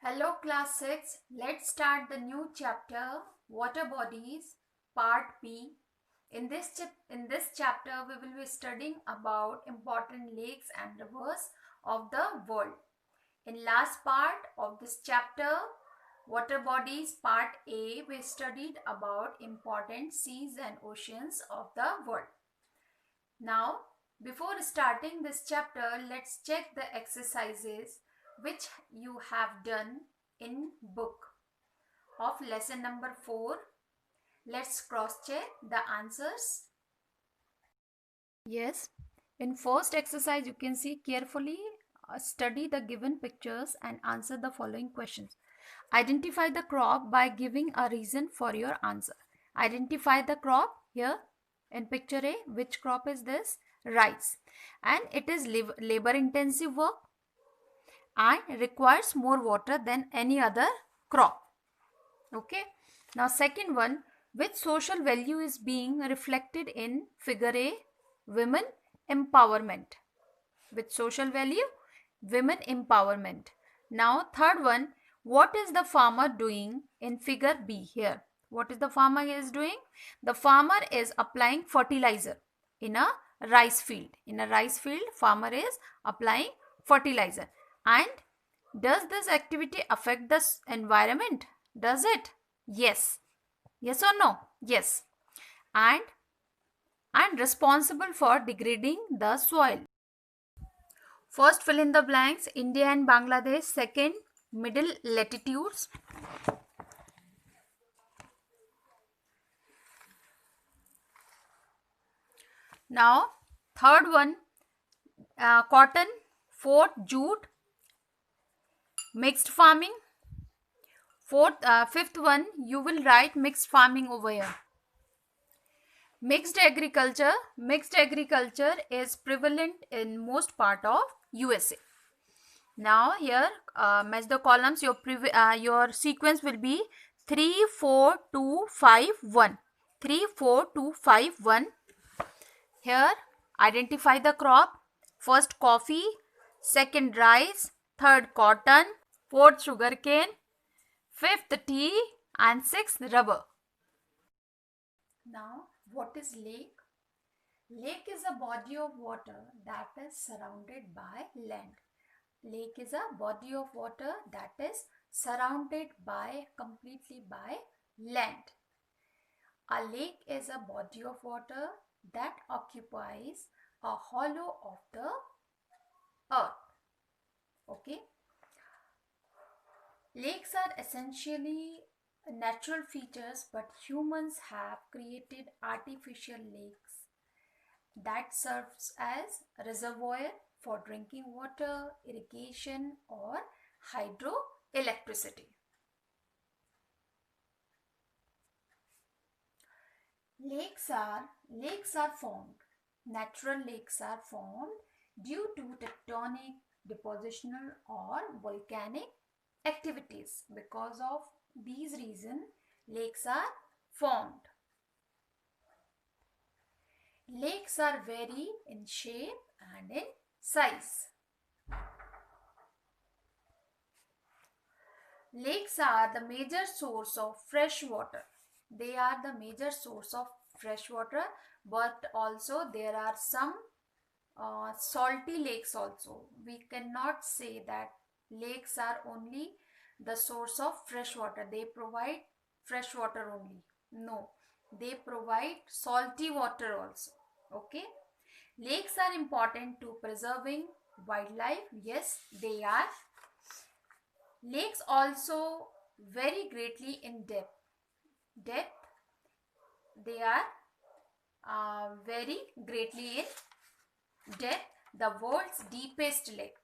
Hello class 6, let's start the new chapter Water Bodies part B. In this chapter we will be studying about important lakes and rivers of the world. In last part of this chapter Water Bodies part A, we studied about important seas and oceans of the world. Now, before starting this chapter, let's check the exercises which you have done in book of lesson number 4. Let's cross check the answers. Yes, in first exercise you can see carefully study the given pictures and answer the following questions. Identify the crop by giving a reason for your answer. Identify the crop here in picture A. Which crop is this? Rice. And it is labor intensive work and requires more water than any other crop. Okay. Now second one, which social value is being reflected in figure A? Women empowerment. Which social value? Women empowerment. Now third one, what is the farmer doing in figure B here? What is the farmer is doing? The farmer is applying fertilizer in a rice field. In a rice field, farmer is applying fertilizer. And does this activity affect the environment? Does it? Yes. Yes or no? Yes. And responsible for degrading the soil. First, fill in the blanks. India and Bangladesh. Second, middle latitudes. Now, third one, cotton. Fourth, jute. Mixed farming. Fifth one, you will write mixed farming over here. Mixed agriculture is prevalent in most part of USA. Now here match the columns. Your sequence will be 3 4 2 5 1. 3 4 2 5 1. Here identify the crop. First coffee, second rice, third cotton, fourth sugarcane, fifth tea, and sixth rubber. Now, what is lake? Lake is a body of water that is surrounded by land. Lake is a body of water that is surrounded by completely by land. A lake is a body of water that occupies a hollow of the earth. Okay. Lakes are essentially natural features, but humans have created artificial lakes that serves as a reservoir for drinking water, irrigation, or hydroelectricity. Lakes are formed. Natural lakes are formed due to tectonic, depositional, or volcanic activities. Because of these reasons, lakes are formed. Lakes are vary in shape and in size. Lakes are the major source of fresh water. They are the major source of fresh water, but also there are some salty lakes also. We cannot say that lakes are only the source of fresh water. They provide fresh water only. No, they provide salty water also. Okay. Lakes are important to preserving wildlife. Yes, they are. Lakes also vary greatly in depth. They are very greatly in depth. The world's deepest lake.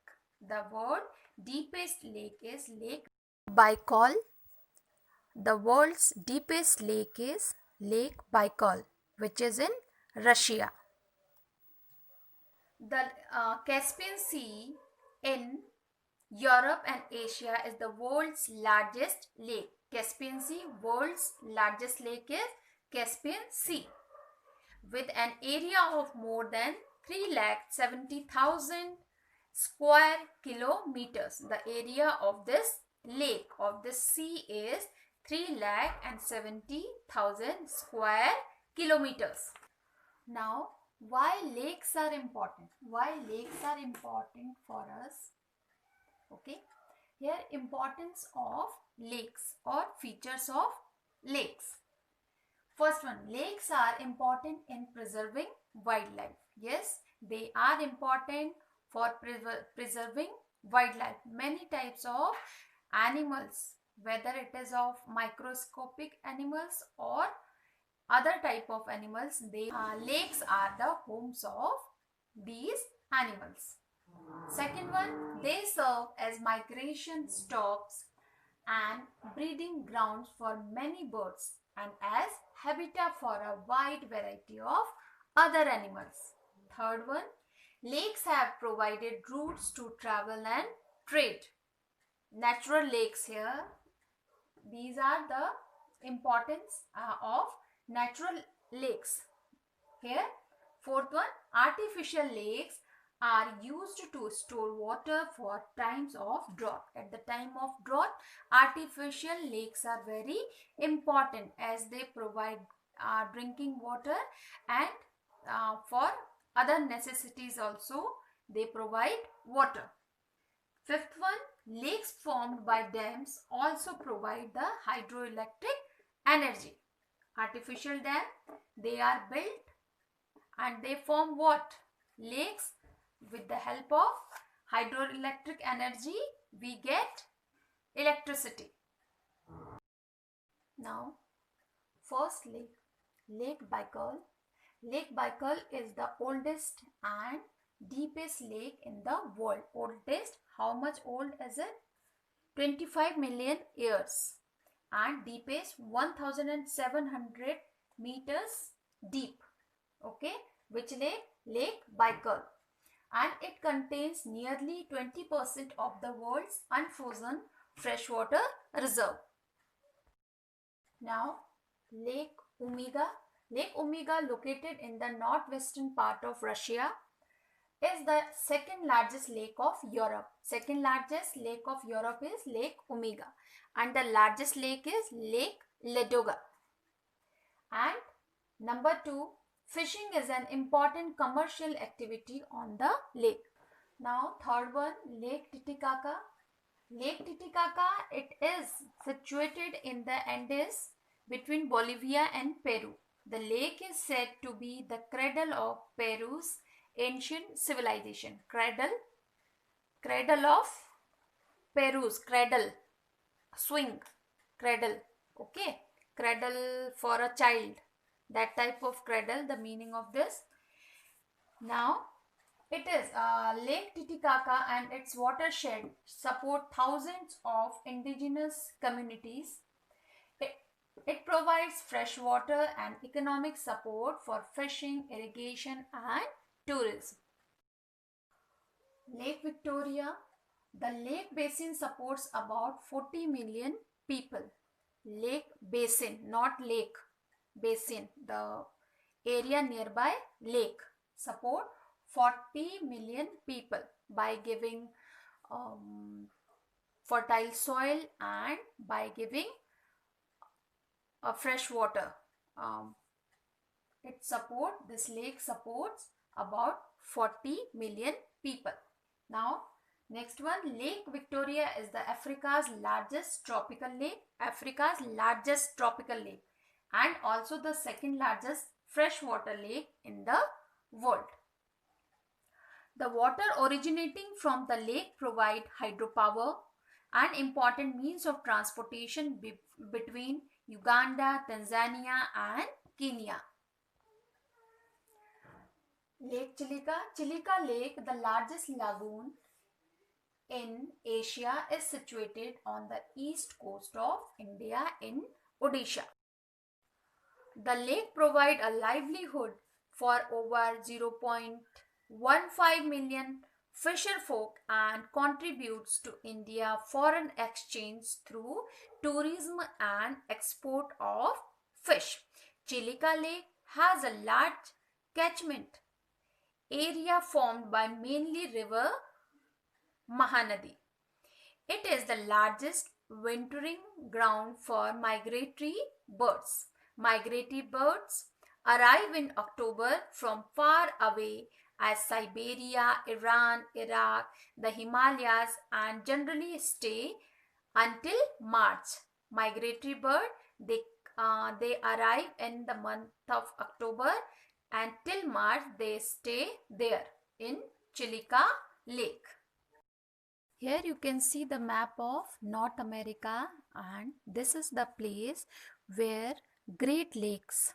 The world's deepest lake is Lake Baikal. The world's deepest lake is Lake Baikal, which is in Russia. The Caspian Sea in Europe and Asia is the world's largest lake. Caspian Sea, world's largest lake is Caspian Sea, with an area of more than 3,70,000 square kilometers. The area of this lake of the sea is 3,70,000 square kilometers. Now, why lakes are important? Why lakes are important for us? Okay, here importance of lakes or features of lakes. First one, lakes are important in preserving wildlife. Yes, they are important for preserving wildlife. Many types of animals, whether it is of microscopic animals or other type of animals, lakes are the homes of these animals. Second one, they serve as migration stops and breeding grounds for many birds and as habitat for a wide variety of other animals. Third one, lakes have provided routes to travel and trade. Natural lakes here, these are the importance of natural lakes. Here, fourth one, artificial lakes are used to store water for times of drought. At the time of drought, artificial lakes are very important as they provide drinking water and for other necessities also they provide water. Fifth one, lakes formed by dams also provide the hydroelectric energy. Artificial dam, they are built and they form what? Lakes. With the help of hydroelectric energy, we get electricity. Now, first lake, Lake Baikal. Lake Baikal is the oldest and deepest lake in the world. Oldest, how much old is it? 25 million years. And deepest, 1,700 meters deep. Okay, which lake? Lake Baikal. And it contains nearly 20% of the world's unfrozen freshwater reserve. Now, Lake Omega. Lake Omega, located in the northwestern part of Russia, is the second largest lake of Europe. Second largest lake of Europe is Lake Omega. And the largest lake is Lake Ladoga. And number 2, fishing is an important commercial activity on the lake. Now, third one, Lake Titicaca. Lake Titicaca, it is situated in the Andes between Bolivia and Peru. The lake is said to be the cradle of Peru's ancient civilization. Cradle of Peru's, cradle, swing, cradle, okay, cradle for a child, that type of cradle, the meaning of this. Now, it is Lake Titicaca and its watershed support thousands of indigenous communities. It provides fresh water and economic support for fishing, irrigation and tourism. Lake Victoria. The lake basin supports about 40 million people. Lake basin, not lake, basin, the area nearby lake, support 40 million people by giving fertile soil and by giving fresh water. This lake supports about 40 million people. Now, next one, Lake Victoria is the Africa's largest tropical lake. Africa's largest tropical lake and also the second largest freshwater lake in the world. The water originating from the lake provide hydropower and important means of transportation between Uganda, Tanzania and Kenya. Lake Chilika. Chilika Lake, the largest lagoon in Asia, is situated on the east coast of India in Odisha. The lake provides a livelihood for over 0.15 million fisher folk and contributes to India foreign exchange through tourism and export of fish. Chilika Lake has a large catchment area formed by mainly river Mahanadi. It is the largest wintering ground for migratory birds. Migratory birds arrive in October from far away as Siberia, Iran, Iraq, the Himalayas, and generally stay until March. Migratory bird, they arrive in the month of October and till March they stay there in Chilika Lake. Here you can see the map of North America, and this is the place where Great Lakes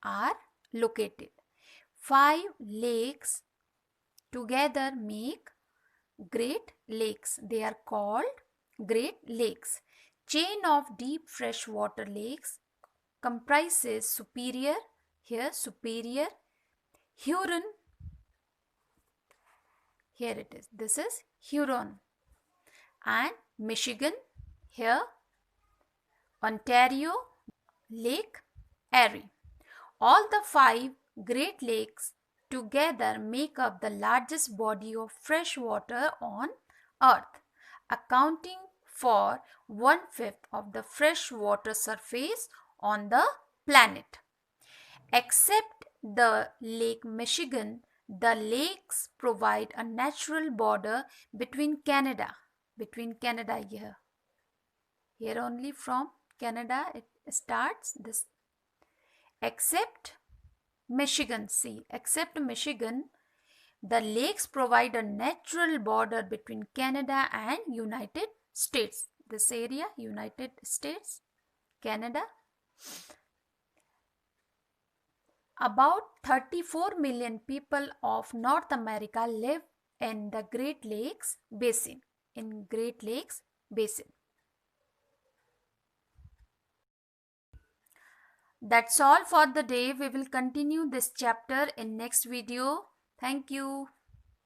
are located. 5 lakes together make Great Lakes. They are called Great Lakes. Chain of deep freshwater lakes comprises Superior, here Superior, Huron, here it is, this is Huron, and Michigan, here Ontario, Lake Erie. All the 5 Great Lakes together make up the largest body of fresh water on Earth, accounting for 1/5 of the fresh water surface on the planet. Except the Lake Michigan, the lakes provide a natural border between Canada here only from Canada it starts this. Except Michigan, the lakes provide a natural border between Canada and United States. This area, United States, Canada. About 34 million people of North America live in the Great Lakes Basin. That's all for the day. We will continue this chapter in next video. Thank you.